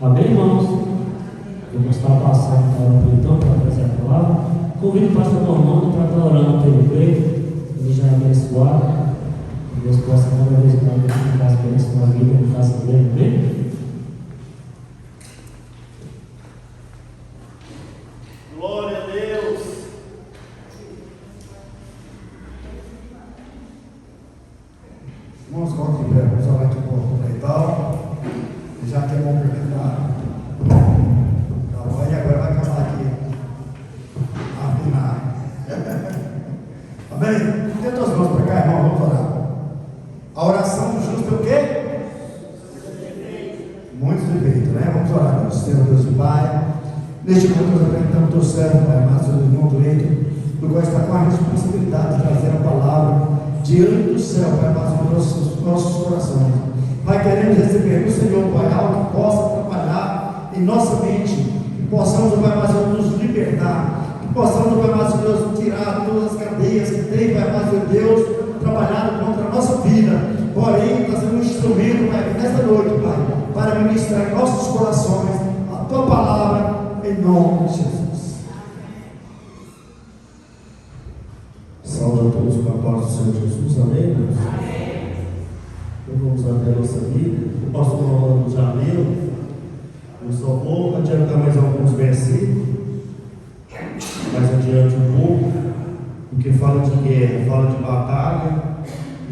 Amém, irmãos? Vamos estar passando para o então para trazer a palavra. Convido o pastor Normando para estar orando pelo peito, ele já é abençoado. Que Deus possa cada vez mais multiplicar as bênçãos na vida e na casa dele. Amém? Glória a Deus. Irmãos, coloquem em pé, vamos orar aqui por Leital. Já que é bom perguntar. E agora vai acabar aqui. Afinar. Amém? Tenta as mãos para cá, irmão, vamos orar. A oração do justo é o quê? Muitos defeitos, né? Vamos orar, meu Senhor, Deus e Pai. Neste momento nós apresentamos o teu servo, Pai, mas o irmão direito, do qual está com a responsabilidade de trazer a palavra diante do céu, Pai, para os nossos corações. Pai, queremos receber do Senhor, Pai, algo que possa trabalhar em nossa mente, que possamos, Pai, mais nos libertar, que possamos, Pai, mais Deus, tirar todas as cadeias que tem, Pai, mais Deus, trabalhado contra a nossa vida. Porém, nós temos um instrumento, Pai, nesta noite, Pai, para ministrar em nossos corações a Tua palavra, em nome de Jesus. Salve a todos com a paz do Senhor Jesus, amém, irmãos? Então vamos até a nossa Bíblia. O pastor Rolando já leu. Eu só vou adiantar mais alguns versículos, mais adiante um pouco, porque fala de guerra, fala de batalha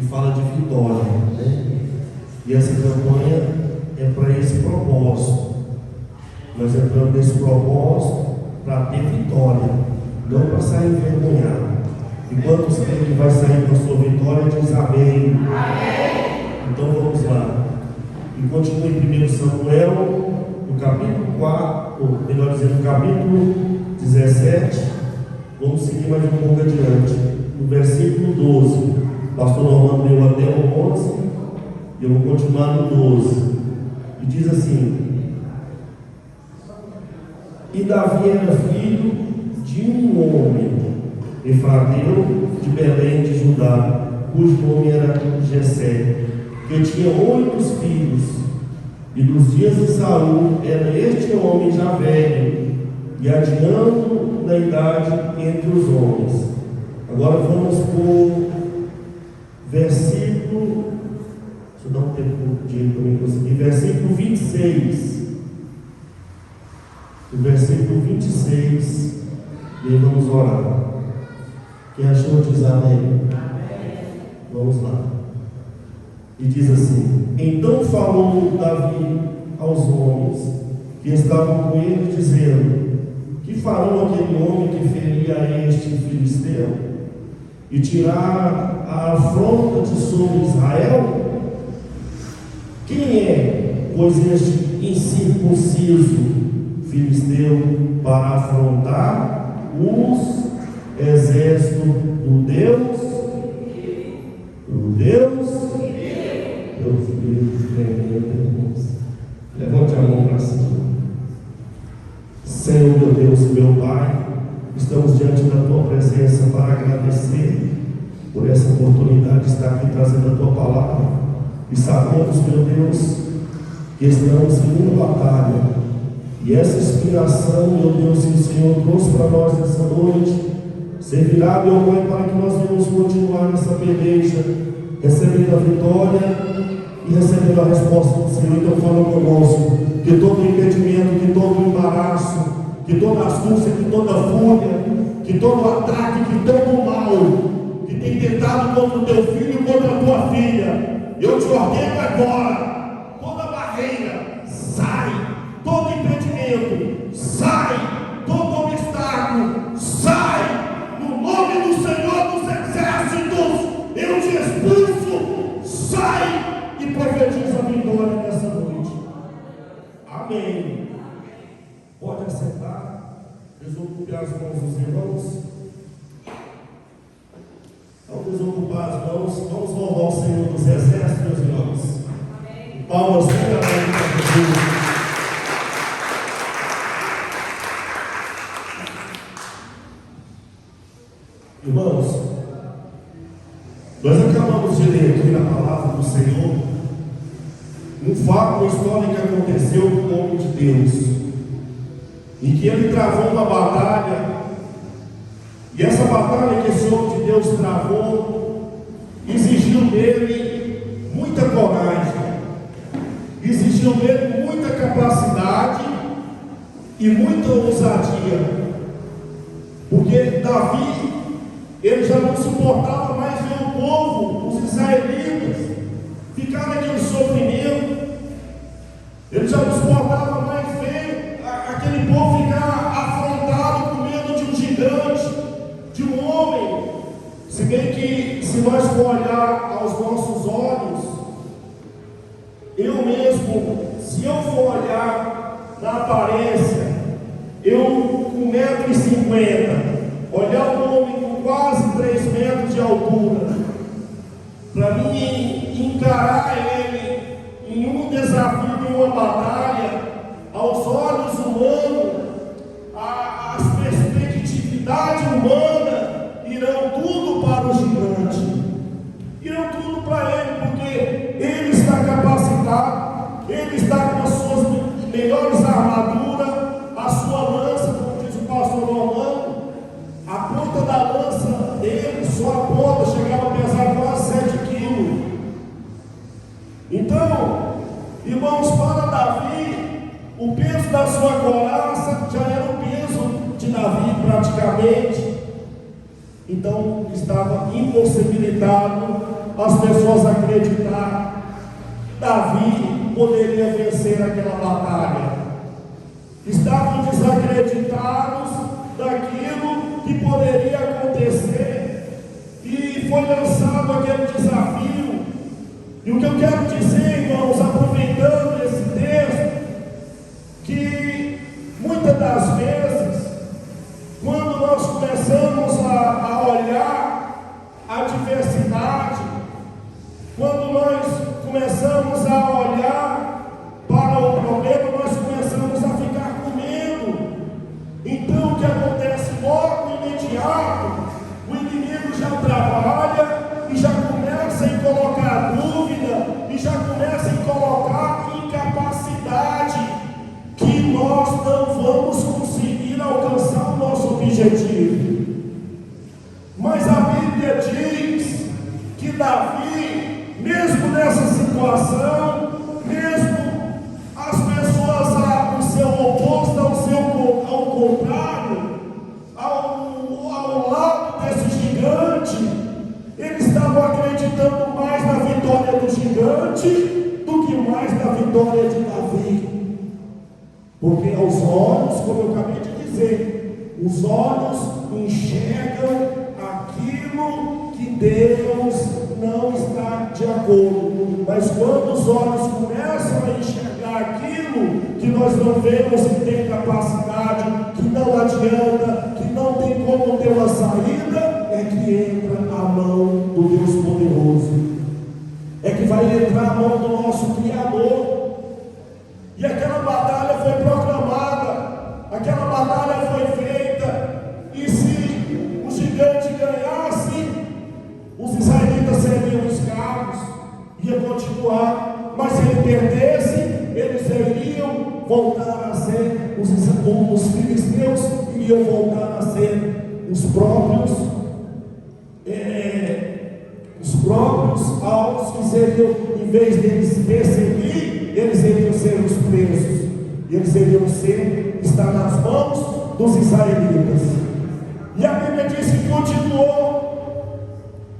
e fala de vitória, né? E essa campanha é para esse propósito. Nós entramos nesse propósito para ter vitória, não para sair envergonhado. E quantos creem que vai sair com a sua vitória, diz amém. Amém. continua em 1 Samuel, no capítulo 4, ou melhor dizendo, no capítulo 17. Vamos seguir mais um pouco adiante. No versículo 12, o pastor Normando leu até o 11, e eu vou continuar no 12. E diz assim: E Davi era filho de um homem, efrateu de Belém de Judá, cujo nome era Jessé, que tinha 8 filhos. E nos dias de Saul era este homem já velho, e adiando na idade entre os homens. Agora vamos para o versículo, deixa eu dar um tempo de para mim conseguir, versículo 26. O versículo 26, e aí vamos orar. Quem achou diz amém. Vamos lá. E diz assim: Então falou Davi aos homens que estavam com ele, dizendo: Que farão aquele homem que feria a este filisteu e tirar a afronta de sobre Israel? Quem é, pois, este incircunciso filisteu para afrontar os exércitos do Deus? Deus tremendo. Levante a mão para cima. Senhor, meu Deus e meu Pai, estamos diante da Tua presença para agradecer por essa oportunidade de estar aqui trazendo a Tua palavra. E sabemos, meu Deus, que estamos em uma batalha. E essa inspiração, meu Deus, que o Senhor trouxe para nós nessa noite, servirá, meu Pai, para que nós venhamos continuar nessa peleja, recebendo a vitória e recebendo a resposta do Senhor. Então fala conosco, que todo impedimento, que todo embaraço, que toda astúcia, que toda fúria, que todo ataque, que todo mal que tem tentado contra o teu filho e contra a tua filha, eu te ordeno agora, toda barreira, sai, todo impedimento, sai, todo obstáculo, sai, no nome do Senhor dos Exércitos, eu te expulso, sai e profetiza a vitória nessa noite. Amém. Pode assentar, desocupe as mãos dos irmãos. Ao desocupar as mãos, vamos louvar o Senhor dos Exércitos, meus irmãos. Amém. Palmas para Jesus. Irmãos, nós acabamos de ler aqui na palavra do Senhor um fato, uma história que aconteceu com o homem de Deus, em que ele travou uma batalha, e essa batalha que esse homem de Deus travou exigiu dele muita coragem, exigiu dele muita capacidade e muita ousadia, porque Davi, ele já não suportava mais ver o povo, os israelitas, ficar naquele sofrimento. Ele já não suportava mais ver aquele povo ficar afrontado com medo de um gigante, de um homem. Se bem que, se nós for olhar aos nossos olhos, eu mesmo, se eu for olhar na aparência, eu com 1,50 m, olhar um homem com quase 3 metros de altura, para mim encarar ele em um desafio, em uma batalha, aos olhos humanos, as perspectividades humanas irão tudo para o gigante, irão tudo para ele, porque ele está capacitado, ele está com as suas melhores armaduras, a sua lança, como diz o pastor Normando, a ponta da lança dele, só a ponta chegava a pesar quase 7 quilos. Então, irmãos, para Davi, o peso da sua coraça já era o peso de Davi praticamente. Então estava impossibilitado as pessoas acreditar que Davi poderia vencer aquela batalha. Estavam desacreditados daquilo que poderia acontecer, e foi lançado aquele desafio. E o que eu quero dizer, irmãos, aproveitando começamos a olhar para o problema, nós começamos a ficar com medo. Então o que acontece logo imediato, o inimigo já trabalha e já começa a colocar dúvida, e já começa a colocar incapacidade, que nós não vamos conseguir alcançar o nosso objetivo. Mas a Bíblia diz que Davi, mesmo nessa situação, mesmo as pessoas ao seu oposto, ao contrário, ao lado desse gigante, eles estavam acreditando mais na vitória do gigante do que mais na vitória de Davi. Porque aos olhos, como eu acabei de dizer, os olhos enxergam aquilo que Deus não está de acordo. Mas quando os olhos começam a enxergar aquilo que nós não vemos que tem capacidade, que não adianta, que não tem como ter uma saída, é que entra a mão do Deus poderoso. É que vai entrar a mão do nosso Criador. E aquela batalha foi proclamada, aquela batalha foi feita, e se o gigante ganhasse, os israelitas seriam escravos, ia continuar, mas se ele perdesse, eles iriam voltar a ser, os filisteus iriam voltar a ser os próprios alvos, que seriam, em vez deles perseguir, eles iriam ser os presos, eles iriam estar nas mãos dos israelitas. E a Bíblia diz que continuou,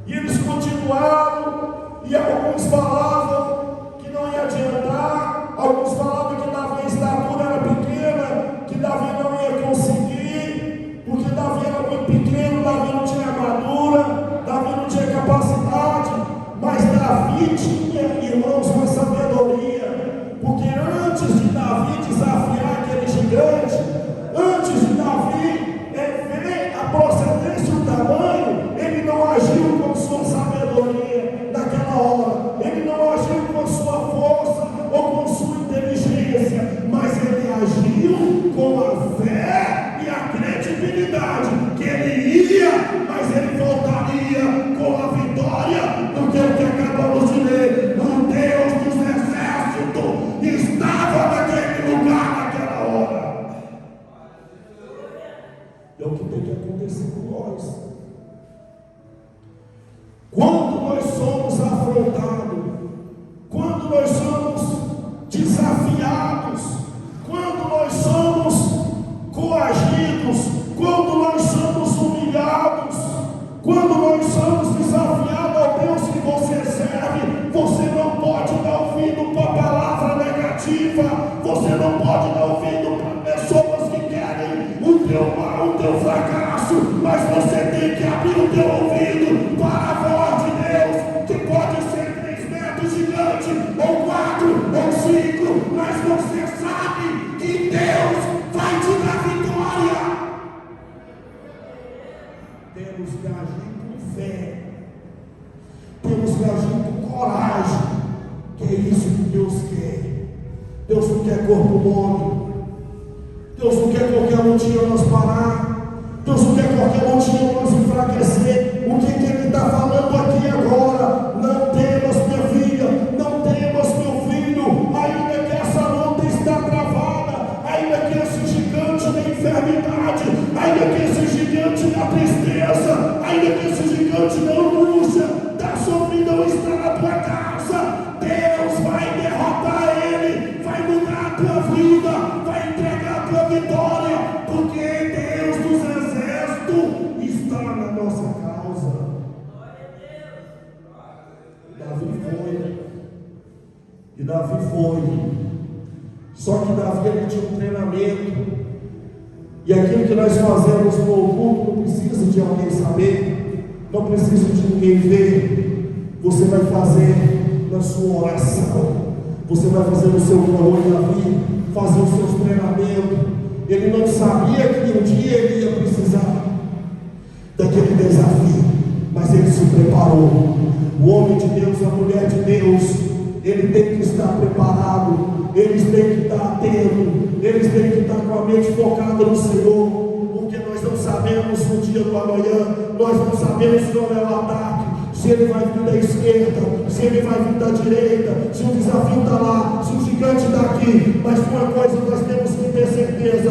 e eles continuaram, e alguns falavam que não ia adiantar, alguns falavam que Davi, a estatura era pequena, que Davi não ia conseguir, porque Davi era muito pequeno, Davi não tinha armadura, Davi não tinha capacidade. Mas Davi tinha, irmãos, uma sabedoria, porque antes de Davi desafiar aquele gigante, antes de Davi ver a procedência e o tamanho, ele não agiu com sua sabedoria naquela hora, ele não agiu com sua força ou com sua inteligência, mas ele agiu com a fé e a credibilidade que ele ia, mas ele voltaria com a vitória, porque o que acabamos de ler, o Deus dos exércitos estava naquele lugar, naquela hora. É o que tem que acontecer com nós. Quando nós somos afrontados, quando nós somos desafiados, quando nós somos coagidos, quando nós somos humilhados, quando nós somos desafiados ao Deus que você serve, você não pode dar ouvido para a palavra negativa, você não pode dar ouvido para pessoas que querem o teu mal, o teu fracasso, mas você tem que abrir o teu ouvido para a voz de Deus, que pode ser 3 metros gigante, ou 4, ou 5, mas você sabe que Deus vai te dar vitória. Temos que agir com fé, temos que agir com coragem, que é isso que Deus quer. Deus não quer corpo mole, Deus não quer qualquer lutinha nós parar, Deus não quer qualquer lutinha nós enfraquecer. O que Ele está falando aqui agora? Não temas, minha filha, não temas, meu filho, ainda que essa luta está travada, ainda que esse gigante da enfermidade, ainda que esse gigante da tristeza, ainda que esse gigante da angústia, da solidão está na tua casa, Deus vai derrotar ele, vai mudar a tua vida, vai entregar a tua vitória, porque Deus dos exércitos está na nossa causa. Davi foi. Só que Davi ele tinha um treinamento. E aquilo que nós fazemos no culto não precisa de alguém saber, não precisa de ninguém ver. Você vai fazer na sua oração, você vai fazer no seu clamor. Davi fazer os seus treinamentos. Ele não sabia que um dia ele ia precisar daquele desafio, mas ele se preparou. O homem de Deus, a mulher de Deus, ele tem que estar preparado, eles têm que estar atentos, eles têm que estar com a mente focada no Senhor, porque nós não sabemos o dia do amanhã, nós não sabemos qual é o ataque, se ele vai vir da esquerda, se ele vai vir da direita, se o desafio está lá, se o gigante está aqui, mas uma coisa nós temos que ter certeza,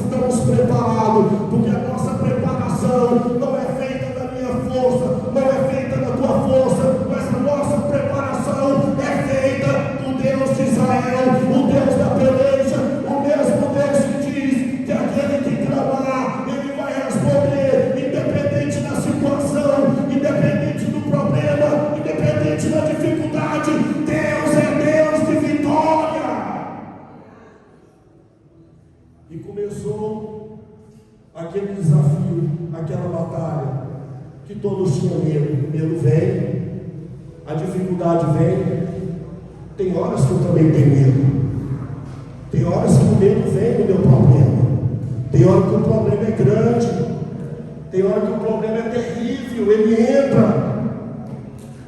estamos preparados, porque a nossa preparação não é feita da minha força, não é feita da tua força, mas a nossa preparação é feita do Deus de Israel, o Deus da peleja, o mesmo Deus que diz que aquele que clamar, ele vai responder, independente da situação, independente do problema, independente da dificuldade. Deus é Deus de vitória. E começou aquele desafio, aquela batalha, que todos tinham medo. Medo vem, a dificuldade vem. Tem horas que eu também tenho medo. Tem horas que o medo vem do meu problema. Tem hora que o problema é grande. Tem hora que o problema é terrível, ele entra.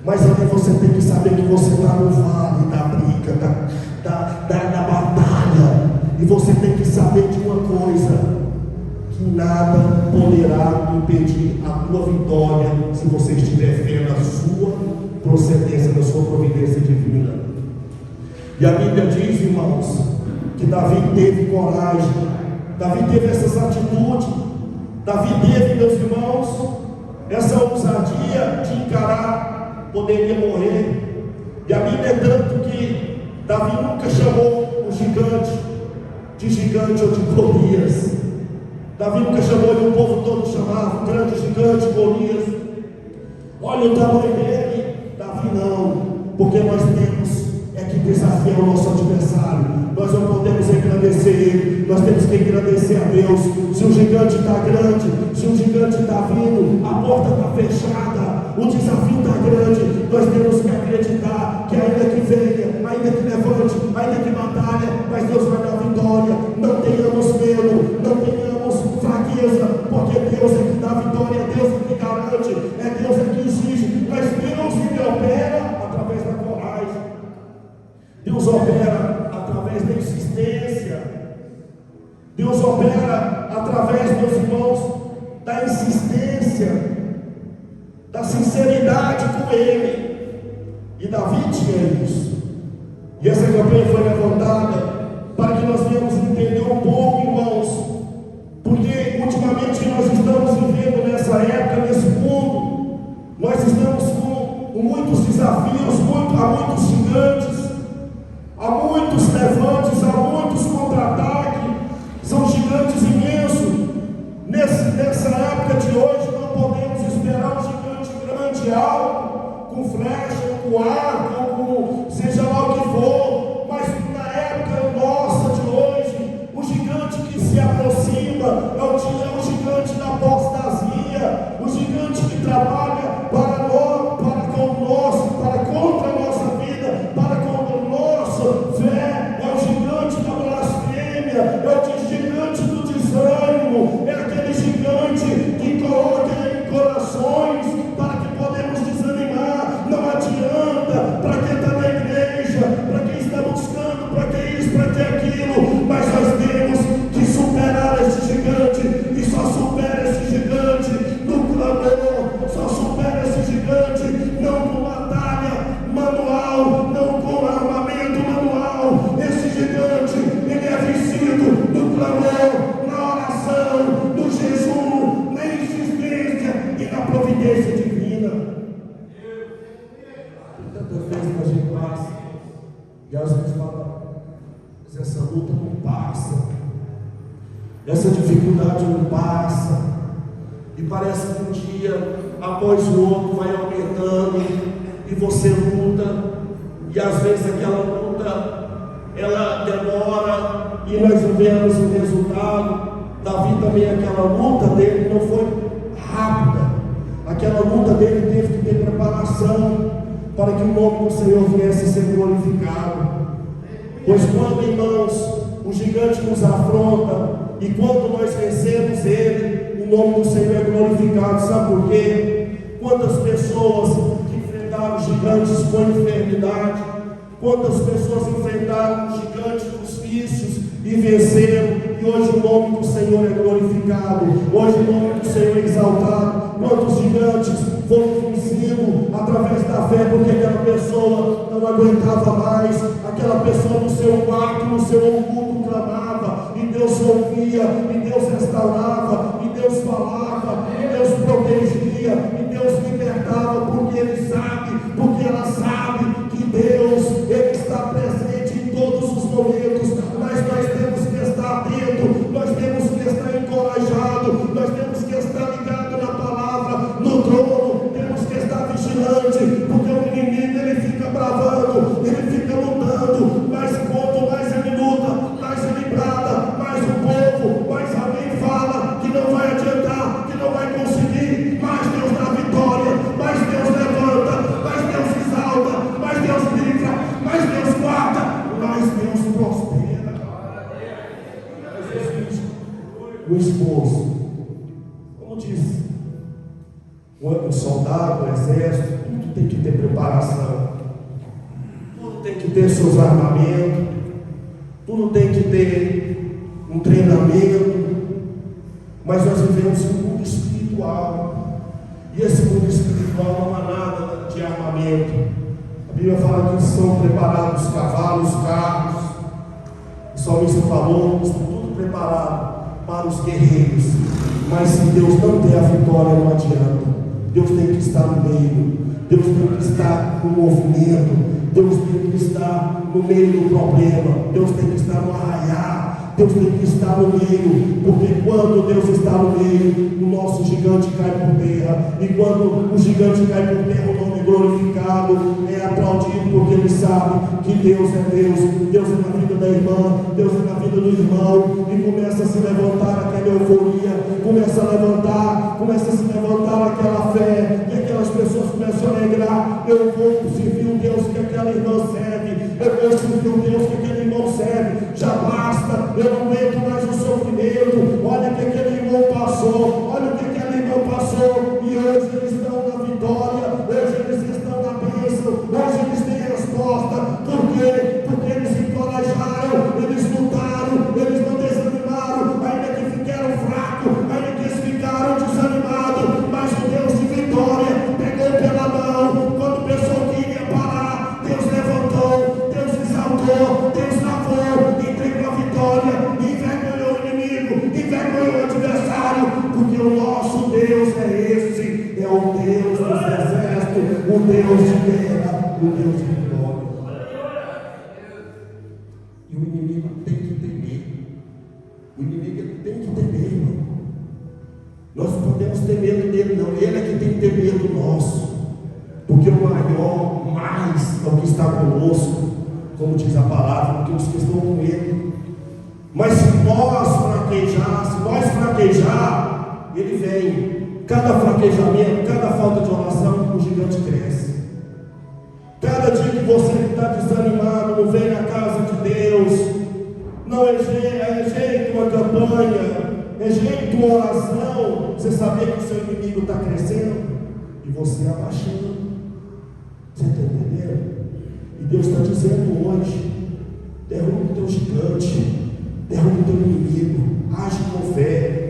Mas ali você tem que saber que você está no vale da briga, da batalha. E você tem que saber de uma coisa: que nada poderá impedir a tua vitória se você estiver fé na sua procedência, na sua providência divina. E a Bíblia diz, irmãos, que Davi teve coragem, Davi teve essas atitudes, Davi teve, meus irmãos, essa ousadia de encarar, poderia morrer. E a Bíblia é tanto que Davi nunca chamou o gigante de gigante ou de Golias. Davi nunca chamou, e o povo todo chamava, o grande gigante Golias. Olha o tamanho dele. Davi não, porque nós temos que desafiar o nosso adversário. Nós não podemos engrandecer ele, nós temos que engrandecer a Deus. Se o gigante está grande, se o gigante está vindo, a porta está fechada, o desafio está grande, nós temos que acreditar que ainda que venha, ainda que levante, ainda que batalha, mas Deus vai dar vitória. Não tenhamos medo, não tenhamos fraqueza, porque Deus é que dá vitória, é Deus é que garante, é Deus é que exige, mas Deus ele opera através da coragem. Deus opera através da insistência. Deus opera através, meus irmãos, da insistência, da sinceridade com Ele. E Davi tinha isso. E essa campanha foi levantada para que nós venhamos entender um pouco, irmãos, porque ultimamente nós estamos vivendo nessa época, nesse mundo, nós estamos com muitos desafios, há muitos gigantes, há muitos levantes, há muitos contra-ataques, são gigantes imensos. Nessa época de hoje, não podemos esperar um gigante grande, alto, com flecha, com arco, com seja lá o que for, mas na época nossa de hoje, o gigante que se aproxima é o gigante da apostasia, o gigante que trabalha para nós, para contra a nossa vida, para contra o nosso fé, é o gigante da blasfêmia, é o gigante do desânimo, é aquele gigante que coloca em corações para que podemos desanimar. Não adianta para quem está na igreja, para quem está buscando, para quem isso, para quem aquilo, mas nós temos que superar esse gigante, e só supera esse gigante no clamor, só supera esse gigante não com batalha manual, não com armamento manual. Esse gigante, ele é vencido no clamor, na oração, no jejum, na insistência e na providência divina. Tantas vezes a gente passa e às vezes fala, mas essa luta não passa, essa dificuldade não passa, e parece que um dia após o outro vai aumentando, e você luta, e às vezes aquela luta ela demora, e nós vemos o resultado. Davi também, aquela luta dele não foi rápida, aquela luta dele teve que ter preparação para que o nome do Senhor viesse a ser glorificado. Pois quando, irmãos, o gigante nos afronta, e quando nós vencemos ele, o nome do Senhor é glorificado. Sabe por quê? Quantas pessoas que enfrentaram enfrentaram gigantes com enfermidade, quantas pessoas enfrentaram gigantes dos vícios e venceram, e hoje o nome do Senhor é glorificado, hoje o nome do Senhor é exaltado. Quantos gigantes foram vencidos através da fé, porque aquela pessoa não aguentava mais, aquela pessoa no seu quarto, no seu oculto clamava, e Deus ouvia, e Deus restaurava, e Deus falava, e Deus protegia, e Deus libertava, porque Ele sabe, porque ela sabe que Deus, Ele está presente em todos os momentos, mas nós temos que estar atentos, nós temos que estar encorajados, nós temos que estar ligados na palavra, no trono, temos que estar vigilantes, porque o inimigo ele fica bravando, ele fica lutando, mas quanto mais ele luta, mais ele brada, mais o povo, mais alguém fala que não vai adiantar, que não vai conseguir, mais Deus dá vitória, mais Deus levanta, mais Deus exalta, mais Deus livra, mais Deus guarda, mais Deus prospera. O esposo, como diz o soldado, o exército, tudo tem que ter preparação, tudo tem que ter seus armamentos, tudo tem que ter um treinamento, mas nós vivemos em um mundo espiritual, e esse mundo espiritual não há nada de armamento. A Bíblia fala que são preparados cavalos, carros, o salmista falou, está tudo preparado para os guerreiros, mas se Deus não der a vitória, não adianta. Deus tem que estar no meio, Deus tem que estar no movimento, Deus tem que estar no meio do problema, Deus tem que estar no arraiar, Deus tem que estar no meio, porque quando Deus está no meio, o nosso gigante cai por terra, e quando o gigante cai por terra, o nome glorificado é aplaudido, porque ele sabe que Deus é Deus, Deus é na vida da irmã, Deus é na vida do irmão, e começa a se levantar aquela euforia, começa a se levantar aquela fé, e aquelas pessoas começam a alegrar. Eu vou servir o Deus que aquela irmã serve, eu vou servir o Deus que aquele irmão serve, já basta, eu não aguento mais o sofrimento, olha o que aquele irmão passou, olha o que aquele irmão passou, e hoje eles estão na vitória, hoje eles estão na bênção, hoje eles têm resposta. Por quê? Porque eles se encorajaram, eles lutaram, eles não desanimaram, ainda que ficaram fracos, ainda que eles ficaram desanimados, mas o Deus de vitória pegou pela mão, quando o pessoal queria parar, Deus levantou, Deus exaltou, Deus lavou, entregou a vitória, envergonhou o inimigo, envergonhou o adversário, porque o nosso Deus é esse, é o Deus dos exércitos, o Deus de guerra, o Deus de vitória. E o inimigo tem que temer, o inimigo tem que temer, irmão. Nós não podemos ter medo dele, não, ele é que tem que ter medo nosso, porque o maior, mais é o que está conosco, como diz a palavra, do que os que estão com ele. Mas se nós fraquejar, ele vem. Cada fraquejamento, cada falta de oração, o gigante cresce. Cada dia que você está desanimado, não vem na casa de Deus, não é jeito uma campanha, é jeito uma oração, você sabia que o seu inimigo está crescendo e você abaixando. Você está entendendo? E Deus está dizendo hoje: derruba o teu gigante, derruba o teu inimigo, age com fé.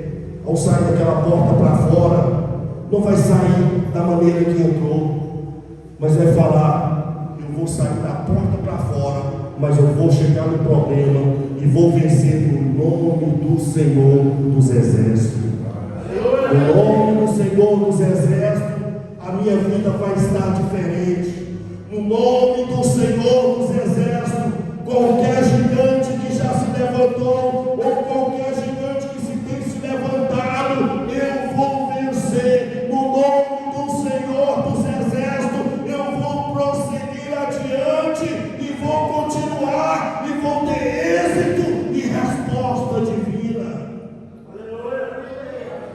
Ao sair daquela porta para fora, não vai sair da maneira que entrou, mas vai falar: eu vou sair da porta para fora, mas eu vou chegar no problema e vou vencer no nome do Senhor dos Exércitos. No nome do Senhor dos Exércitos, a minha vida vai estar diferente. No nome do Senhor dos Exércitos, qualquer gigante que já se levantou, ou qualquer gigante que tem se levantado, eu vou vencer. No nome do Senhor dos Exércitos, eu vou prosseguir adiante e vou continuar e vou ter êxito e resposta divina.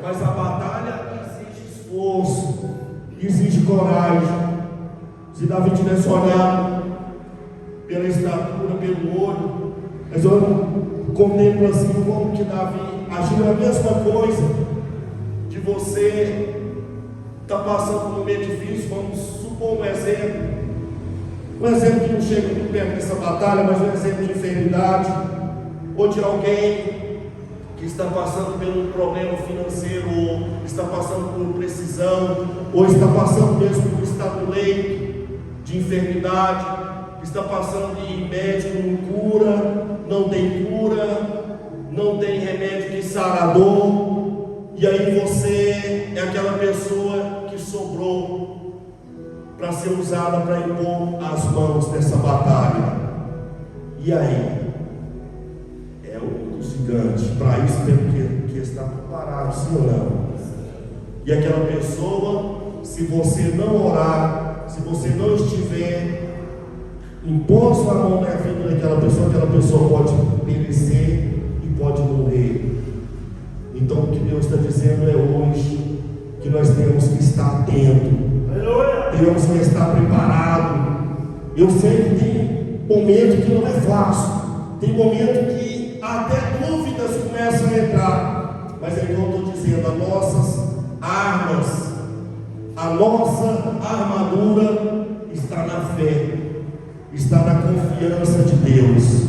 Mas a batalha exige esforço, exige coragem. Se Davi tivesse olhado pela estatura, pelo olho, mas eu contemplo assim como que Davi agiu a mesma coisa, que você está passando por um meio difícil, vamos for um exemplo que não chega muito perto dessa batalha, mas um exemplo de enfermidade, ou de alguém que está passando por um problema financeiro, ou está passando por precisão, ou está passando mesmo por estar no leito de enfermidade, está passando e médico não cura, não tem remédio que sara a dor, e aí você é aquela pessoa que sobrou para ser usada para impor as mãos nessa batalha. E aí? É um dos gigantes. Para isso tem que estar preparado, sim ou não? E aquela pessoa, se você não orar, se você não estiver imposto a mão na vida daquela pessoa pode perecer e pode morrer. Então o que Deus está dizendo é hoje que nós temos que estar atentos, temos que estar preparados. Eu sei que tem momento que não é fácil, tem momento que até dúvidas começam a entrar, mas é igual eu estou dizendo, as nossas armas, a nossa armadura está na fé, está na confiança de Deus.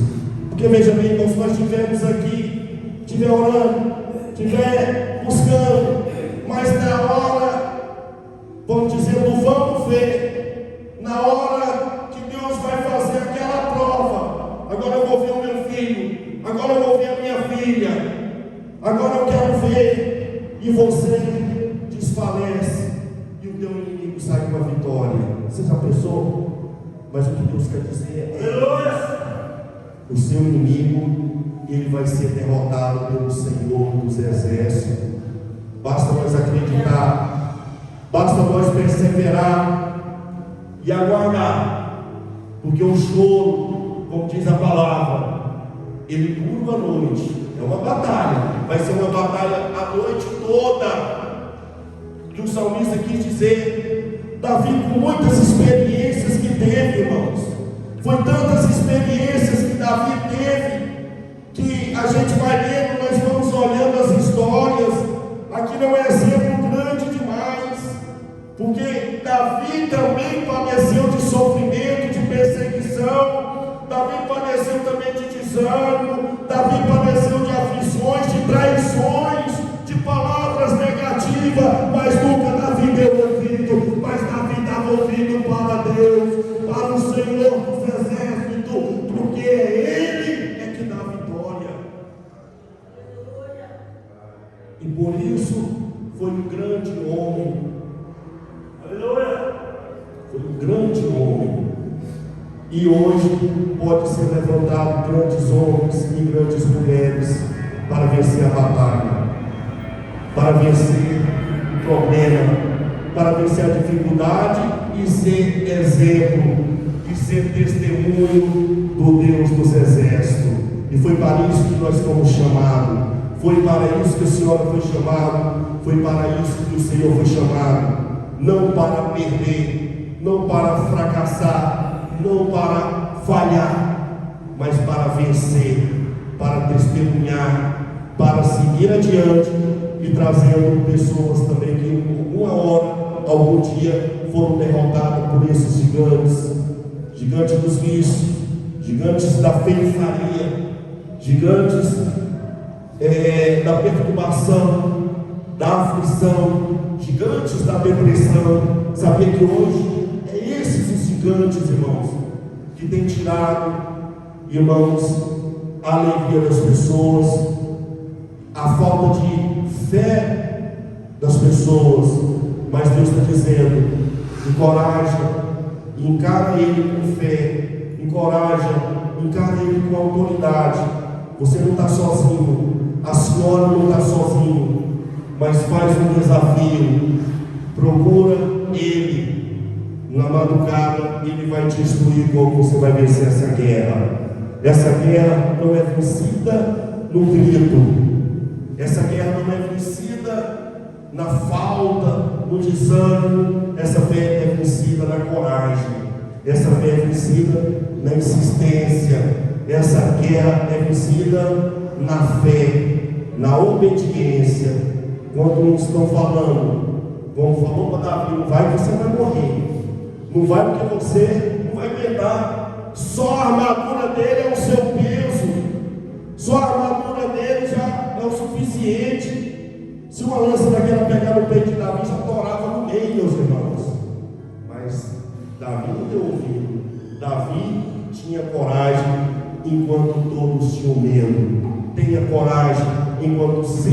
Porque veja bem, irmãos, se nós estivermos aqui, estiver orando, estiver buscando, mas na hora, vamos dizer, do vamos ver, na hora que Deus vai fazer aquela prova, agora eu vou ver o meu filho, agora eu vou ver a minha filha, agora eu quero ver, e você desfalece, e o teu inimigo sai com a vitória. Você já pensou? Mas o que Deus quer dizer é: o seu inimigo, ele vai ser derrotado pelo Senhor dos Exércitos. Basta nós acreditar, basta nós perseverar e aguardar, porque o choro, como diz a palavra, ele dura uma noite, é uma batalha, vai ser uma batalha a noite toda. Que o salmista quis dizer, Davi, com muitas experiências que teve, irmãos, foi tantas experiências que Davi teve, que a gente vai lendo, nós vamos olhando as histórias. Aqui não é exemplo grande demais, porque Davi também padeceu de sofrimento, de perseguição, Davi padeceu também de desânimo, Davi padeceu de aflições, de traições, de palavras negativas, mas nunca Davi deu ouvido, mas Davi dava ouvido para Deus, para o Senhor dos Exércitos, porque Ele é que dá vitória. E por isso foi um grande homem. Foi um grande homem. E hoje pode ser levantado grandes homens e grandes mulheres para vencer a batalha, para vencer o problema, para vencer a dificuldade e ser exemplo, e ser testemunho do Deus dos Exércitos. E foi para isso que nós fomos chamados. Foi para isso que a senhora foi chamada, foi para isso que o Senhor foi chamado, não para perder, não para fracassar, não para falhar, mas para vencer, para testemunhar, para seguir adiante e trazendo pessoas também que alguma hora, algum dia foram derrotadas por esses gigantes, gigantes dos vícios, gigantes da feitiçaria, gigantes da perturbação, da aflição, gigantes da depressão. Sabia que hoje é esses os gigantes, irmãos, que tem tirado, irmãos, a alegria das pessoas, a falta de fé das pessoas. Mas Deus está dizendo: encoraja, encara Ele com fé, encara Ele com autoridade. Você não está sozinho, a senhora não está sozinho, mas faz um desafio, procura Ele na madrugada, Ele vai te instruir como você vai vencer essa guerra. Essa guerra não é vencida no grito, essa guerra não é vencida na falta, no desânimo. Essa fé é vencida na coragem, essa fé é vencida na insistência, essa guerra é vencida na fé, na obediência. Quando uns estão falando, como falou para Davi, não vai, você vai morrer. Não vai porque você não vai aguentar. Só a armadura dele é o seu peso. Só a armadura dele já é o suficiente. Se uma lança daquela pegar no peito de Davi, já torava no meio, meus irmãos. Mas Davi não deu ouvido. Davi tinha coragem enquanto todos tinham medo. Tenha coragem enquanto o seu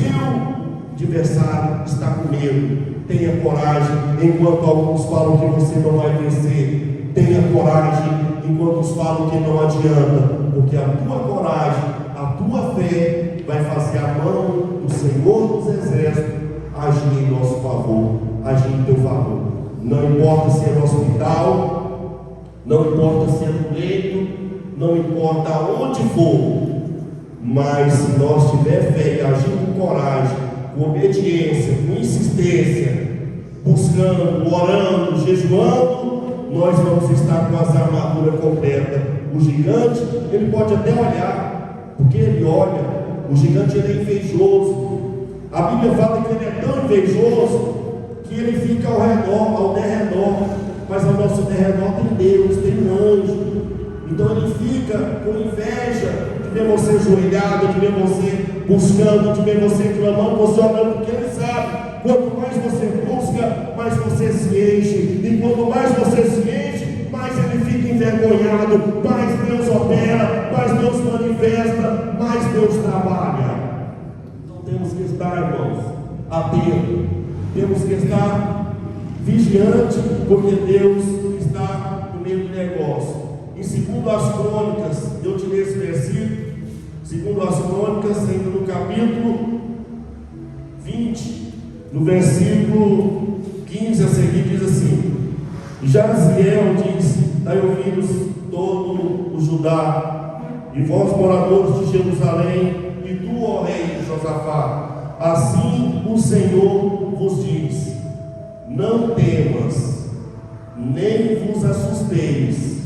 adversário está com medo. Tenha coragem enquanto alguns falam que você não vai vencer. Tenha coragem enquanto os falam que não adianta. Porque a tua coragem, a tua fé vai fazer a mão do Senhor dos Exércitos agir em nosso favor, agir em teu favor. Não importa se é no hospital, não importa se é no leito, não importa onde for, mas se nós tiver fé e agir com coragem, com obediência, com insistência, buscando, orando, jejuando, nós vamos estar com as armaduras completas. O gigante, ele pode até olhar, porque ele olha, o gigante ele é invejoso. A Bíblia fala que ele é tão invejoso que ele fica ao derredor, mas ao nosso derredor tem Deus, tem um anjo. Então ele fica com inveja de ver você ajoelhado, de ver você buscando, de ver você clamando, você orando, porque ele sabe, quanto mais você busca, mais você se enche, e quanto mais você se enche, mais ele fica envergonhado, mais Deus opera, mais Deus manifesta, mais Deus trabalha. Então temos que estar, irmãos, atentos, temos que estar vigiante, porque Deus está no meio do negócio. Em 2 Crônicas, eu te leio esse versículo, 2 Crônicas, ainda no capítulo 20, no versículo 15 a seguir, diz assim: Jaziel disse: dai ouvidos todo o Judá, e vós moradores de Jerusalém, e tu, ó rei Josafá, assim o Senhor vos diz: não temas, nem vos assusteis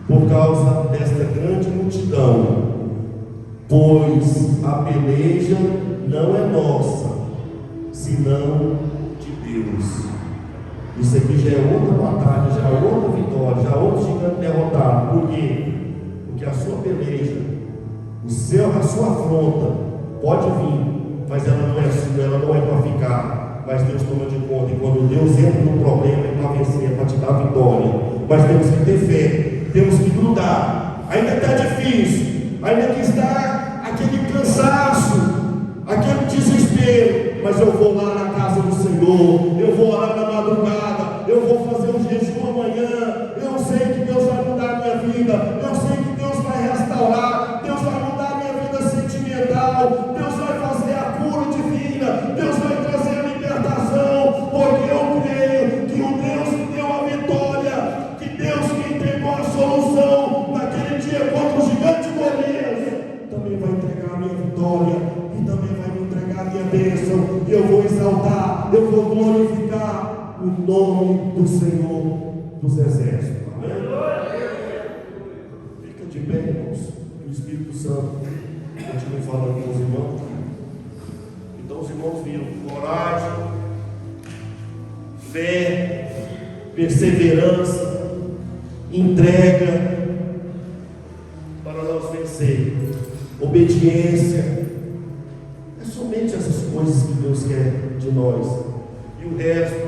por causa desta grande multidão, pois a peleja não é nossa, senão de Deus. Isso aqui já é outra batalha, já é outra vitória, já é outro gigante derrotado. Por quê? Porque a sua peleja, a sua afronta pode vir, mas ela não é sua, ela não é para ficar. Mas Deus toma de conta, e quando Deus entra no problema é para vencer, é para te dar vitória. Mas temos que ter fé, temos que lutar. Ainda está difícil, ainda que está aquele cansaço, aquele desespero, mas eu vou lá na casa do Senhor, eu vou orar na madrugada, eu vou fazer um jejum amanhã. Eu sei que Deus vai mudar a minha vida, eu sei que Deus vai restaurar, Deus vai mudar a minha vida sentimental, Deus vai fazer a cura divina, Deus vai trazer a libertação, porque eu creio que o Deus que deu a vitória, que Deus que entregou a solução naquele dia contra o gigante Golias, também vai entregar a minha vitória e também vai me entregar a minha bênção. E eu vou exaltar, eu vou glorificar o nome do Senhor dos Exércitos. Amém? Fica de pé, irmãos, que o Espírito Santo continue falando com os irmãos. Então os irmãos viram coragem, fé, perseverança, entrega para nós vencer, obediência. É somente essas coisas que Deus quer de nós, e o resto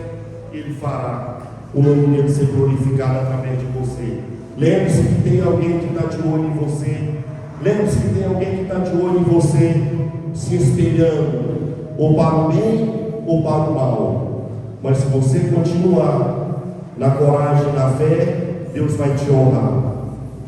Ele fará. O nome dele ser glorificado através de você. Lembre-se que tem alguém que está de olho em você. Lembre-se que tem alguém que está de olho em você, se espelhando, ou para o bem ou para o mal. Mas se você continuar na coragem, na fé, Deus vai te honrar.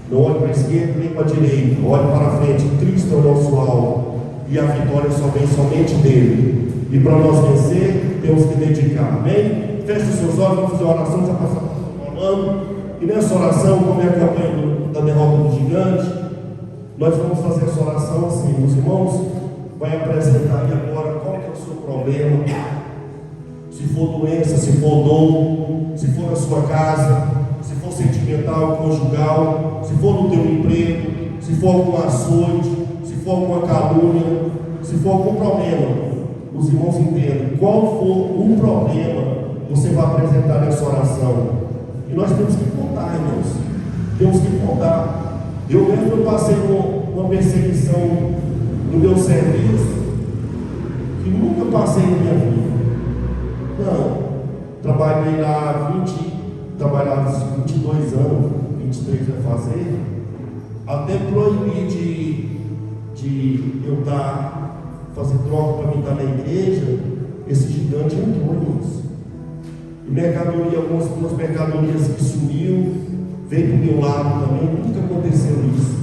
Não olhe para a esquerda nem para a direita, olhe para a frente. Cristo é o nosso alvo, e a vitória só vem somente dele. E para nós vencer, temos que dedicar. Amém? Feche os seus olhos, vamos fazer uma oração, já passamos falando. E nessa oração, como é a campanha da derrota do gigante, nós vamos fazer essa oração assim. Os irmãos vão apresentar aí agora qual que é o seu problema. Se for doença, se for dor, se for na sua casa, se for sentimental, conjugal, se for no teu emprego, se for algum açoite, se for alguma calúnia, se for algum problema, os irmãos entendem. Qual for o problema, você vai apresentar nessa oração. E nós temos que contar, irmãos. Temos que contar. Eu mesmo passei uma perseguição no meu serviço que nunca passei na minha vida. Não. Trabalhei lá 22 anos, 23 vai fazer, até proibir de eu fazer troca para mim estar na igreja. Esse gigante entrou, irmãos. E mercadoria, algumas mercadorias que sumiu, veio para o meu lado também, nunca aconteceu isso.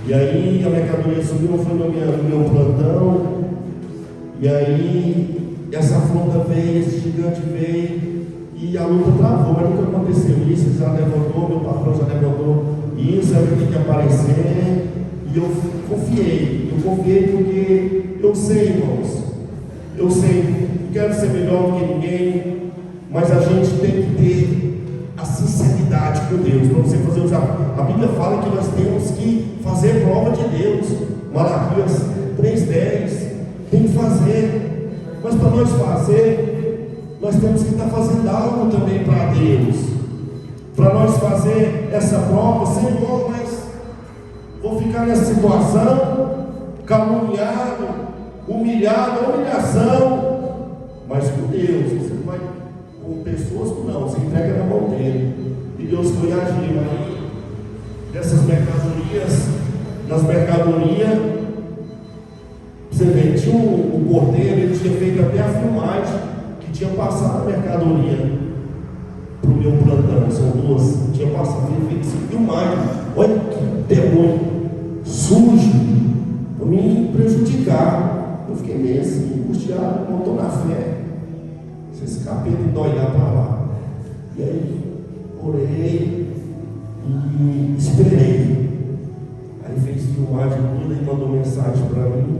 E aí a mercadoria sumiu, foi no meu plantão, e aí essa afronta veio, esse gigante veio, e a luta travou, mas nunca aconteceu isso. Ele já levantou, meu patrão já levantou isso, eu tinha que aparecer, e eu confiei porque eu sei, irmãos, eu sei, não quero ser melhor do que ninguém, mas a gente tem que ter a sinceridade com Deus, para você fazer o desafio. A Bíblia fala que nós temos que fazer prova de Deus, Malaquias 3:10, tem que fazer, mas para nós fazer, nós temos que estar fazendo algo também para Deus, para nós fazer essa prova. Senhor, mas vou ficar nessa situação, caluniado, humilhado, humilhação, mas com Deus, você não vai, com pessoas não, você entrega na mão dele, e Deus foi agindo aí, dessas mercadorias, nas mercadorias, você vê, tinha um porteiro, ele tinha feito até a filmagem, que tinha passado a mercadoria para o meu plantão, são duas, tinha passado, ele fez filmagem, olha que demônio, sujo, para me prejudicar. Eu fiquei meio assim, angustiado, não estou na fé. Esse capeta de olhar para lá. E aí, orei e esperei. Aí fez filmagem toda e mandou mensagem para mim.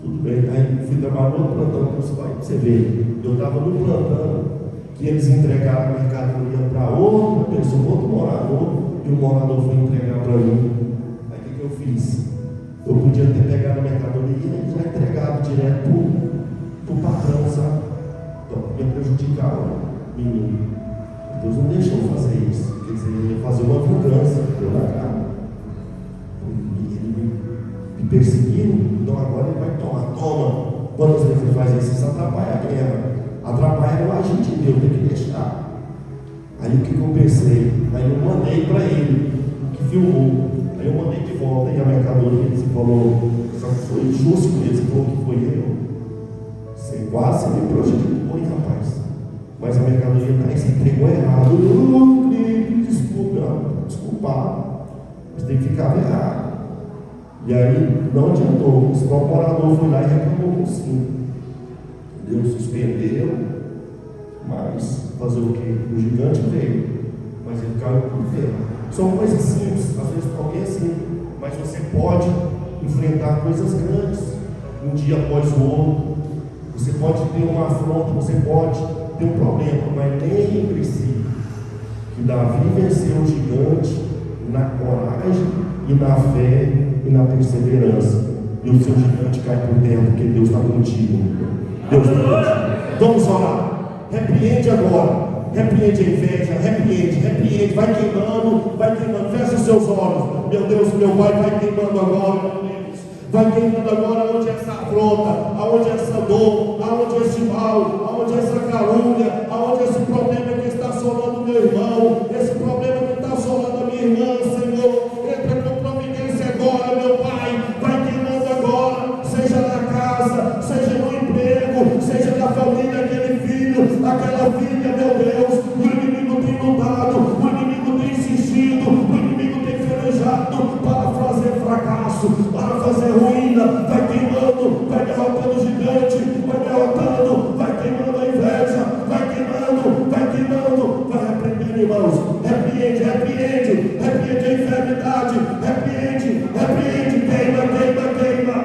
Tudo bem, aí fui trabalhar no plantão. Você vê, eu estava no plantão que eles entregaram a mercadoria para outra pessoa, outro morador, e o morador foi entregar para mim. Aí o que eu fiz? Eu podia ter pegado a mercadoria e já entregado direto para o patrão, sabe? Então, ia prejudicar o menino. Deus não deixou eu fazer isso. Quer dizer, ele ia fazer uma vingança, deu na cara. Ele me perseguiu, então agora ele vai tomar. Toma! Quantas vezes ele faz isso? Isso atrapalha a guerra. Atrapalha o agente de Deus, tem que deixar. Aí o que eu pensei? Aí eu mandei para ele, o que filmou. Aí eu mandei de volta e a mercadoria, ele falou, só que foi injusto com ele, falou que foi eu. Você quase me prejudicou, hein, rapaz? Mas a mercadoria está aí, você entregou errado. Desculpa, mas tem que ficar errado. E aí não adiantou, o morador foi lá e reclamou com sim. Deus suspendeu, mas fazer o quê? O gigante veio, mas ele caiu por terra. São coisas simples, às vezes para alguém é simples, mas você pode enfrentar coisas grandes, um dia após o outro. Você pode ter uma afronta, você pode ter um problema, mas lembre-se que Davi venceu o gigante na coragem e na fé e na perseverança. E o seu gigante cai por terra porque Deus está contigo. Deus está contigo. Vamos orar. Repreende agora. Repreende a inveja, repreende, vai queimando, fecha os seus olhos, meu Deus, meu Pai, vai queimando agora, meu Deus, vai queimando agora onde é essa afronta, aonde é essa dor, aonde é esse mal, aonde é essa calúnia, aonde é esse problema que está assolando o meu irmão, esse problema que está assolando a minha irmã, Senhor, entra com providência agora, meu Pai, vai queimando agora, seja na casa, seja no emprego, seja na família, aquele filho, aquela filha, meu Deus. O inimigo tem lutado, o inimigo tem insistido, o inimigo tem felejado para fazer fracasso, para fazer ruína. Vai queimando, vai derrotando o gigante, vai derrotando, vai queimando a inveja, vai queimando, vai repreendendo, irmãos. Repreende a enfermidade, repreende, queima.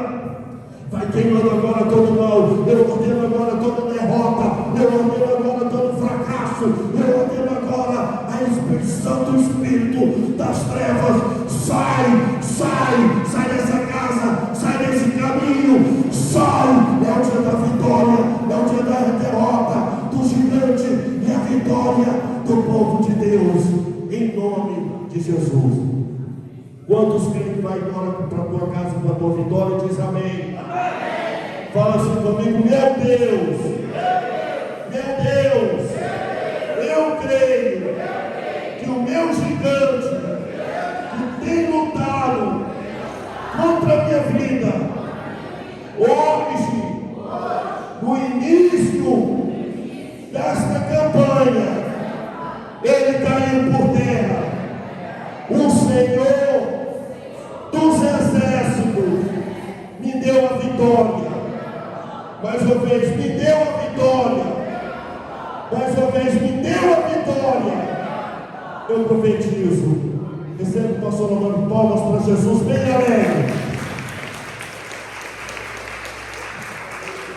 Vai queimando agora todo mal, eu ordeno agora toda derrota, eu ordeno agora todo fracasso, eu ordeno agora a expulsão do espírito das trevas. Sai dessa casa, sai desse caminho, sai. É o dia da vitória, é o dia da derrota do gigante, e a vitória Deus, em nome de Jesus. Quantos creem que vai embora para a tua casa com a tua vitória? Diz amém. Amém. Fala assim comigo, meu Deus, eu creio que o meu gigante que tem lutado contra a minha vida, hoje, no início desta campanha, ele caiu por terra. O Senhor dos exércitos me deu a vitória. Mais uma vez, me deu a vitória. Mais uma vez, me deu a vitória. Eu profetizo. Recebe o pastor Romano palmas para Jesus bem alegre.